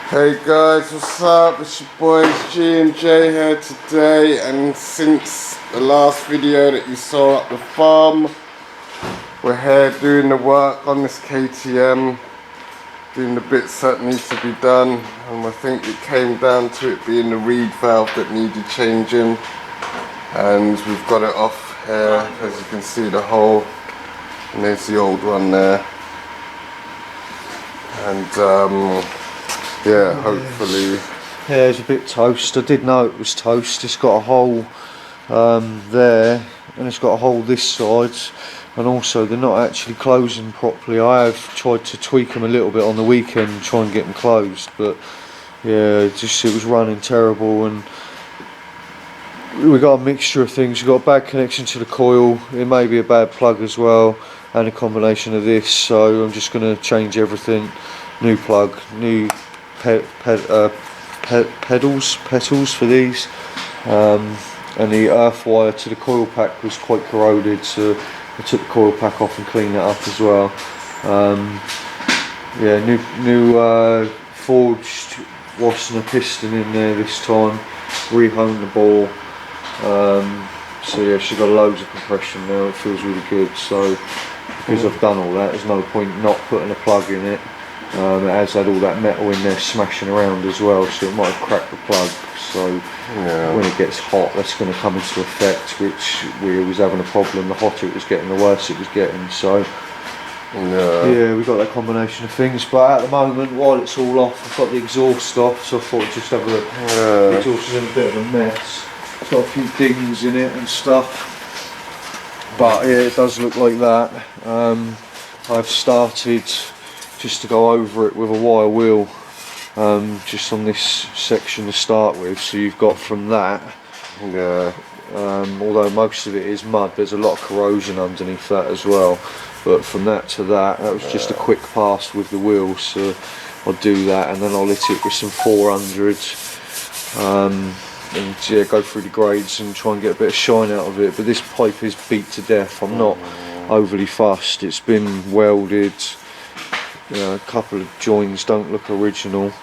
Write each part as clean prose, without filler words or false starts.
Hey guys, what's up? It's your boys G and J here today, and since the last video that you saw at the farm, we're here doing the work on this KTM, doing the bits that need to be done, and I think it came down to it being the reed valve that needed changing, and we've got it off here. As you can see, the hole, and there's the old one there, and yeah, hopefully. Yeah, it's a bit toast. I did know it was toast. It's got a hole there, and it's got a hole this side, and also they're not actually closing properly. I have tried to tweak them a little bit on the weekend and try and get them closed, but yeah, it was running terrible, and we got a mixture of things. We got a bad connection to the coil. It may be a bad plug as well, and a combination of this. So I'm just going to change everything. New plug, new petals for these, and the earth wire to the coil pack was quite corroded, so I took the coil pack off and cleaned that up as well. Yeah, new forged Wassenaar piston in there this time, rehoned the bore, so yeah, she's got loads of compression now. It feels really good. So because I've done all that, there's no point not putting a plug in it. It has had all that metal in there smashing around as well, so it might have cracked the plug. So yeah, when it gets hot, that's going to come into effect, which we was having a problem. The hotter it was getting, the worse it was getting. So yeah, we've got that combination of things. But at the moment, while it's all off, I've got the exhaust off, so I thought I'd just have a look. The exhaust is in a bit of a mess. It's got a few dings in it and stuff. But yeah, it does look like that. I've started just to go over it with a wire wheel, just on this section to start with. So you've got from that, although most of it is mud, there's a lot of corrosion underneath that as well. But from that to that was just a quick pass with the wheel. So I'll do that, and then I'll hit it with some 400s, and yeah, go through the grades and try and get a bit of shine out of it. But this pipe is beat to death. I'm not overly fussed. It's been welded. A couple of joins don't look original.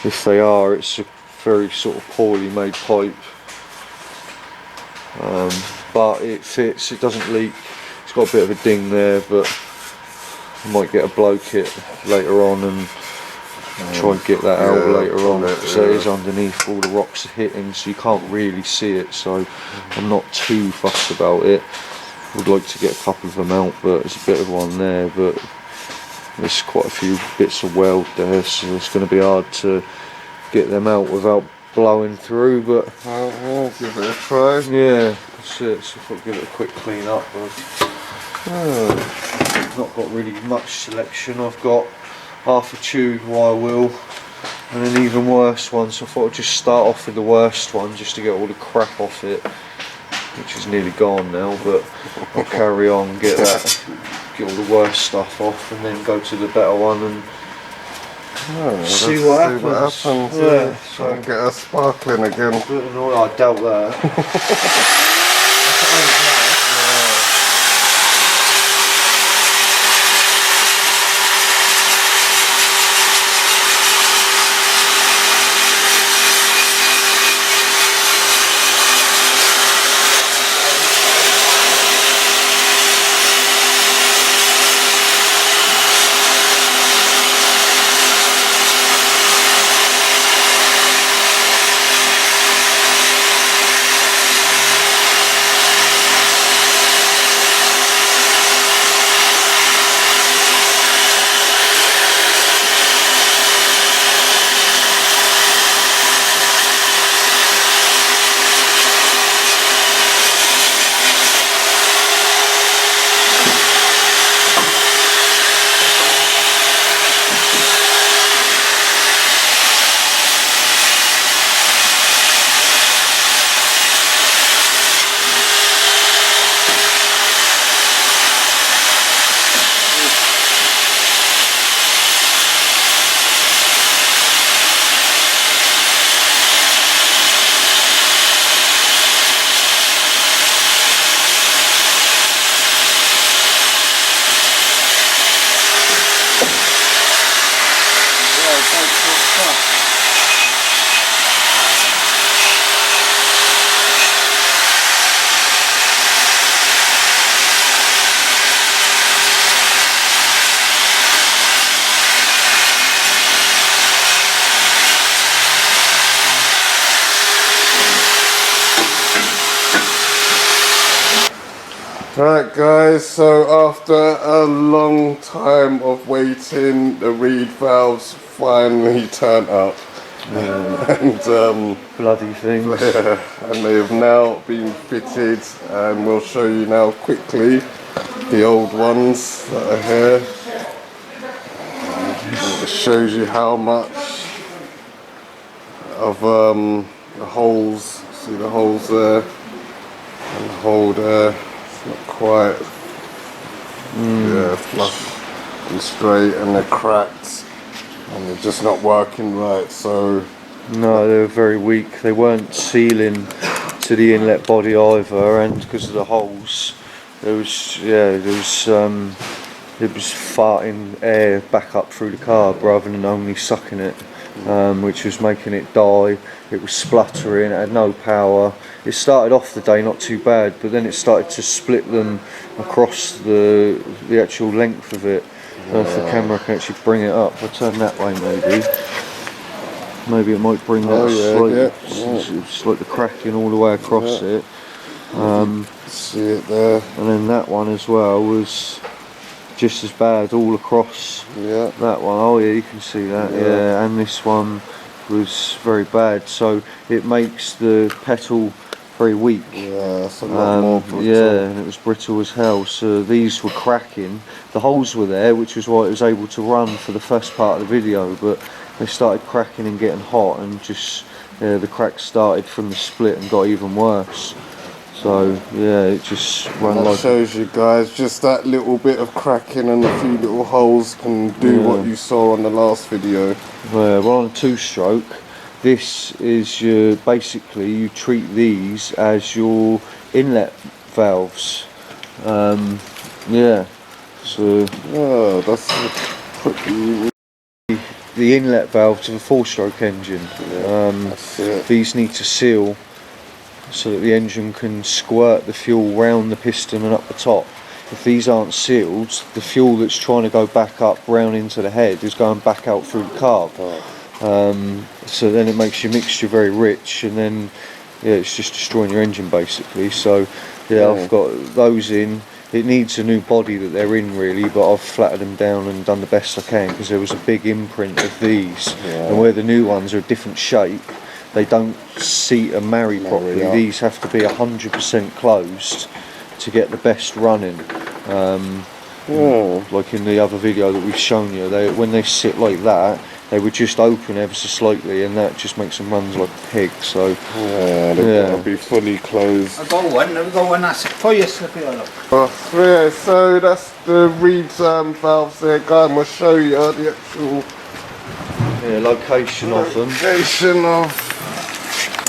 If they are, it's a very sort of poorly made pipe, but it fits. It doesn't leak. It's got a bit of a ding there, but I might get a blow kit later on and try and get that out later on. So it is underneath, all the rocks are hitting, so you can't really see it. So I'm not too fussed about it. Would like to get a couple of them out, but there's a bit of one there, but there's quite a few bits of weld there, so it's going to be hard to get them out without blowing through. But I'll give it a try. Yeah, that's it. So if I give it a quick clean up, I've not got really much selection. I've got half a tube wire wheel and an even worse one, so I thought I'd just start off with the worst one just to get all the crap off it, which is nearly gone now, but I'll carry on, get all the worst stuff off, and then go to the better one and see what happens. Yeah, try and get her sparkling again. I doubt that. Right guys, so after a long time of waiting, the reed valves finally turned up. And Bloody things. and they have now been fitted, and we'll show you now quickly the old ones that are here. It shows you how much of the holes, see the holes there and the hole there, it's not quite flush and straight, and they're cracked and they're just not working right. So no, they were very weak. They weren't sealing to the inlet body either, and because of the holes, it was farting air back up through the carb rather than only sucking it, which was making it die. It was spluttering, it had no power. It started off the day not too bad, but then it started to split them across the actual length of it. I don't know if the camera can actually bring it up. I'll turn that way maybe it might bring that it's like the cracking all the way across it. See it there, and then that one as well was just as bad all across. Yeah, that one, oh yeah, you can see that. Yeah, and this one was very bad, so it makes the petal very weak. Yeah, it's a lot more brittle. Yeah, and it was brittle as hell, so these were cracking. The holes were there, which was why it was able to run for the first part of the video, but they started cracking and getting hot, and just the cracks started from the split and got even worse. So yeah, it just ran that like... shows you guys, just that little bit of cracking and a few little holes can do what you saw on the last video. Yeah, well, on a two-stroke, this is your, basically you treat these as your inlet valves. Yeah, so yeah, that's pretty. The inlet valves of a four-stroke engine. That's it. These need to seal so that the engine can squirt the fuel round the piston and up the top. If these aren't sealed, the fuel that's trying to go back up round into the head is going back out through the carb. So then it makes your mixture very rich, and then it's just destroying your engine basically. So I've got those in. It needs a new body that they're in really, but I've flattened them down and done the best I can, because there was a big imprint of these, and where the new ones are a different shape, they don't seat and marry properly. These have to be 100% closed to get the best running. Like in the other video that we've shown you, when they sit like that, they would just open ever so slightly, and that just makes them run like a pig. So they've got to be fully closed. I'll go one that's for you, slip it all up. So that's the reed valves there, guys. We'll show you the actual location of them. Location of.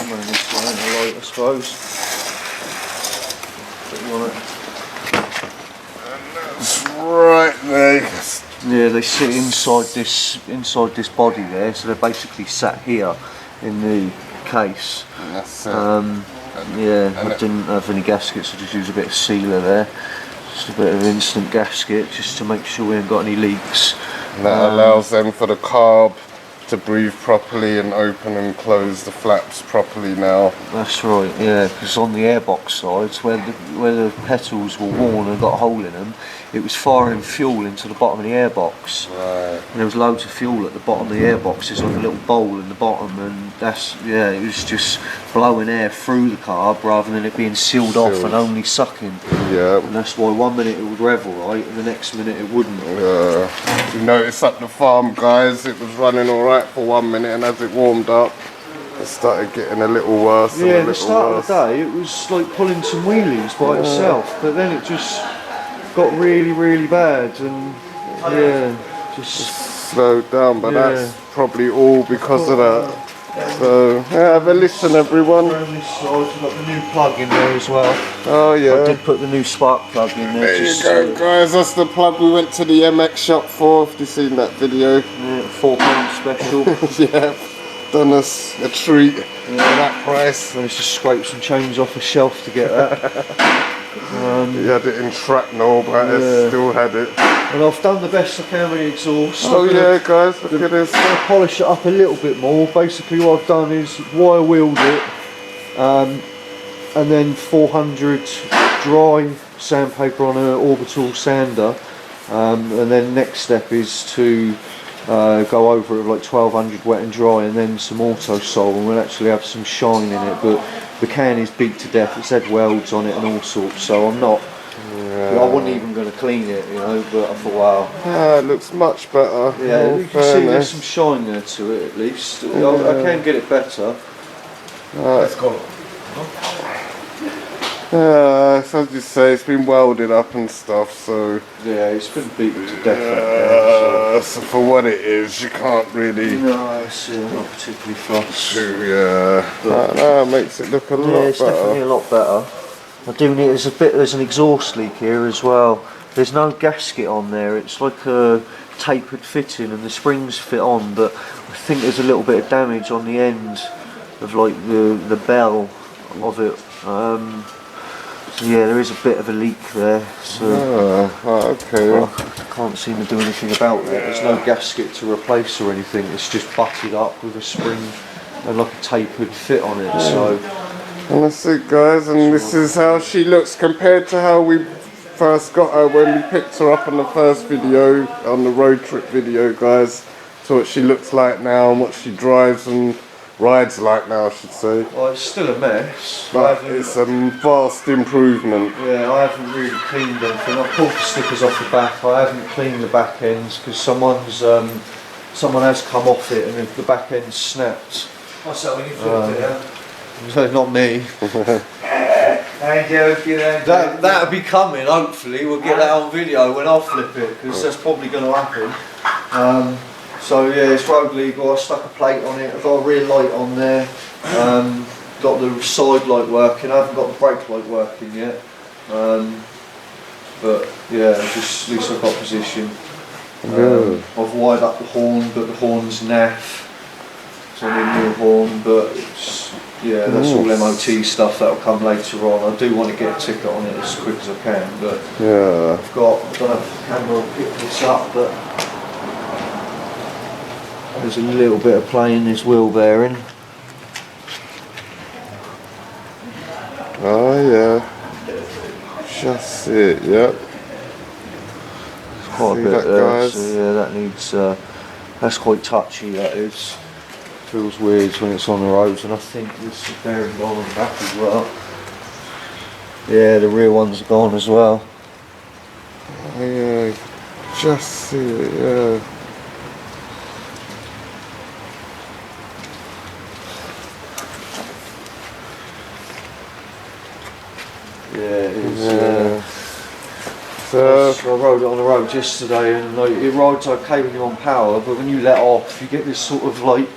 This one ain't a light, I suppose. Put you on it. And that's right there. Yeah, they sit inside this body there, so they're basically sat here in the case. And that's it. I didn't have any gaskets, I just used a bit of sealer there. Just a bit of instant gasket, just to make sure we ain't got any leaks. And that allows them for the carb to breathe properly and open and close the flaps properly now. That's right, yeah, because on the airbox sides, where the petals were worn and got a hole in them, it was firing fuel into the bottom of the airbox. Right. And there was loads of fuel at the bottom of the airbox. There's like a little bowl in the bottom, and it was just blowing air through the carb rather than it being sealed off and only sucking. Yeah. And that's why one minute it would rev alright and the next minute it wouldn't. You notice at the farm, guys, it was running alright for 1 minute, and as it warmed up, it started getting a little worse. Yeah, at the start of the day it was like pulling some wheelies by itself, but then it just got really, really bad, and just slowed down, but that's probably all because of that. So have a listen, everyone. Around this side, we've got the new plug in there as well. Oh yeah. I did put the new spark plug in there. There you go, guys. That's the plug we went to the MX shop for. If you've seen that video, £4 special. Yeah, done us a treat for that price. Managed to scrape some chains off a shelf to get that. He had it in shrapnel, but I still had it. And I've done the best I can with the exhaust. Oh yeah, guys, look at this. I'm going to polish it up a little bit more. Basically what I've done is wire wheeled it, and then 400 dry sandpaper on an orbital sander, and then next step is to go over it with like 1200 wet and dry, and then some auto sol, and we'll actually have some shine in it. But the can is beat to death, it's had welds on it and all sorts, so I'm not, I wasn't even going to clean it, you know, but I thought, wow. Yeah, it looks much better. Yeah, you can see there's some shine there to it at least. I can get it better. Let's go. Yeah, so as you say, it's been welded up and stuff, so... Yeah, it's been beaten to death. So for what it is, you can't really... No, it's not particularly fast. No, it makes it look a lot better. It's definitely a lot better. I do need, there's an exhaust leak here as well. There's no gasket on there, it's like a tapered fitting and the springs fit on, but I think there's a little bit of damage on the end of like the bell of it. So yeah, there is a bit of a leak there. So okay. I can't seem to do anything about it. There's no gasket to replace or anything. It's just butted up with a spring and like a tapered fit on it. So. And that's it, guys. And this is how she looks compared to how we first got her when we picked her up on the first video, on the road trip video, guys. So what she looks like now and what she drives and rides like now, I should say. Well, it's still a mess. But it's a vast improvement. Yeah, I haven't really cleaned anything. I pulled the stickers off the back. I haven't cleaned the back ends because someone has come off it and the back end snapped. What's that when you flipped it out? So not me. That'll be coming. Hopefully, we'll get that on video when I flip it because that's probably going to happen. So yeah, it's road legal. I stuck a plate on it. I've got a rear light on there. Got the side light working. I haven't got the brake light working yet. But yeah, just at least I've got position. I've wired up the horn, but the horn's naff. So I need a new horn, but it's, yeah, that's all MOT stuff that'll come later on. I do want to get a ticket on it as quick as I can, but yeah, I don't have the camera to pick this up, but there's a little bit of play in this wheel bearing. Oh yeah, just it, yep. Quite a bit there, so yeah, that needs, that's quite touchy, that is. Feels weird when it's on the roads, and I think this is bearing gone on the back as well. Yeah, the rear ones are gone as well. Oh yeah, just see it, yeah. Yeah, it is. So I rode it on the road yesterday, and like, it rides okay when you're on power, but when you let off, you get this sort of like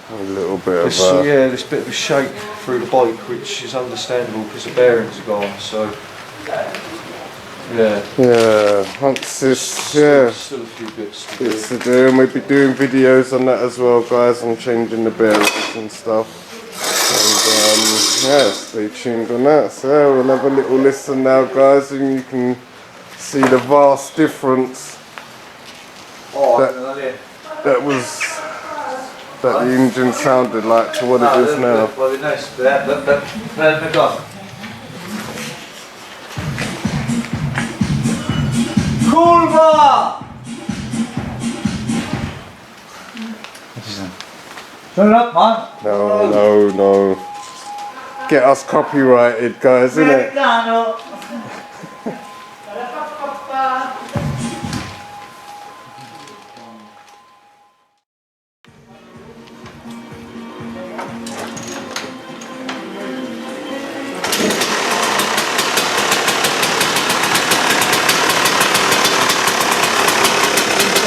a little bit this, of this bit of a shake through the bike, which is understandable because the bearings are gone. So yeah. Once it's still a few bits to do, and we'll be doing videos on that as well, guys, and changing the bearings and stuff. And yeah, stay tuned on that. So yeah, we'll have a little listen now, guys, and you can see the vast difference that the engine sounded like to what it is now. Kurwa! Turn it up, man. No. Get us copyrighted, guys, innit?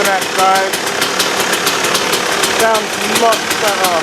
That, guys, sounds much better.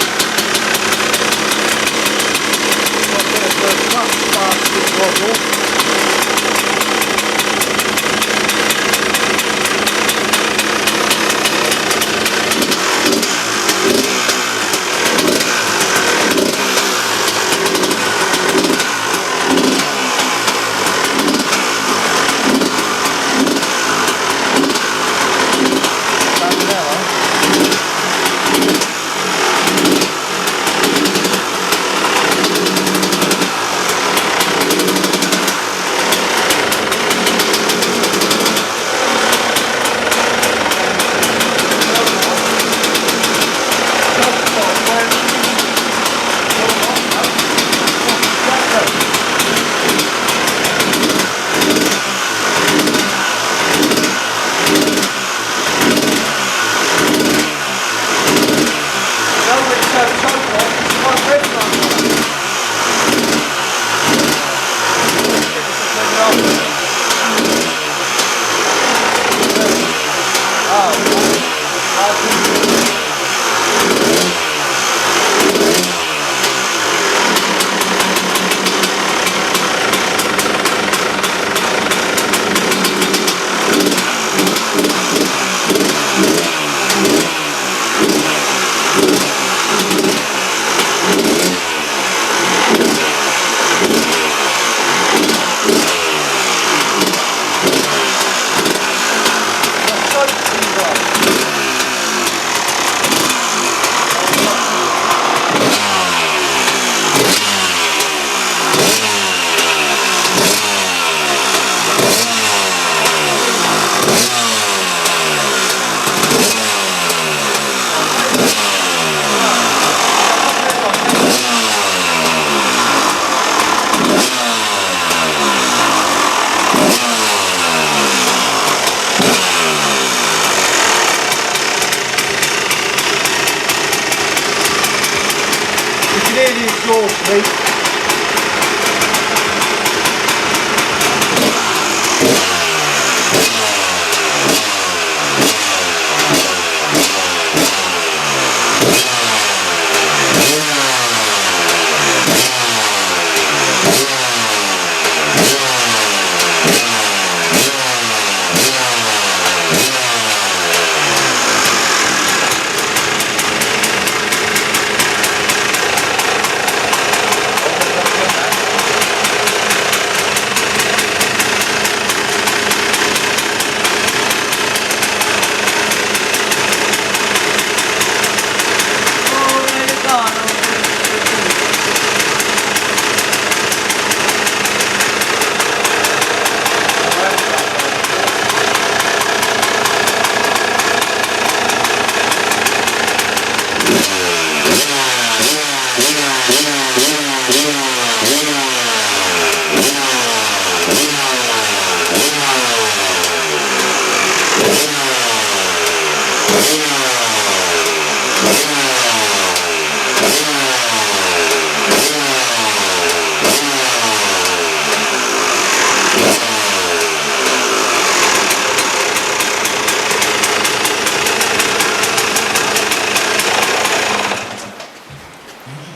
nearly exhausted.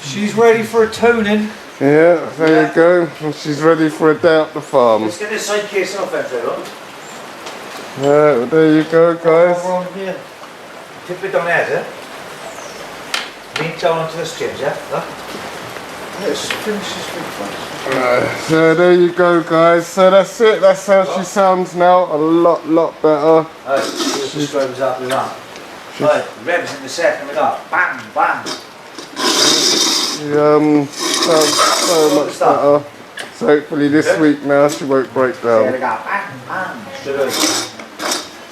She's ready for a tuning. Yeah, there you go. And she's ready for a day at the farm. Let's get this side case off then, Phil. Yeah, well, there you go, guys. Tip it down there, lean down onto this change, yeah? Let's finish this big one. So there you go, guys. So that's it. That's how she sounds now. A lot better. Alright, here's the strobes after that. Right, revs in the second we got. Bang, bang. She sounds so much better. So hopefully this week now she won't break There we down. go. Bang, bang. Straight away.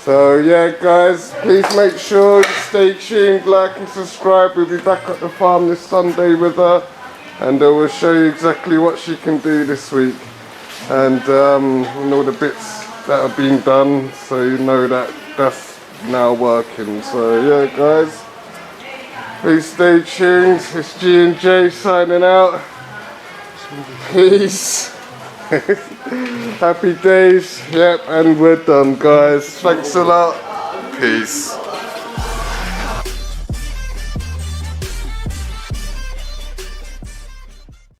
So yeah, guys, please make sure you stay tuned, like and subscribe. We'll be back at the farm this Sunday with her, and we'll show you exactly what she can do this week, and all the bits that have been done, so you know that that's now working. So yeah, guys, please stay tuned. It's G&J signing out. Peace. Happy days. Yep, and we're done, guys. Thanks a lot. Peace.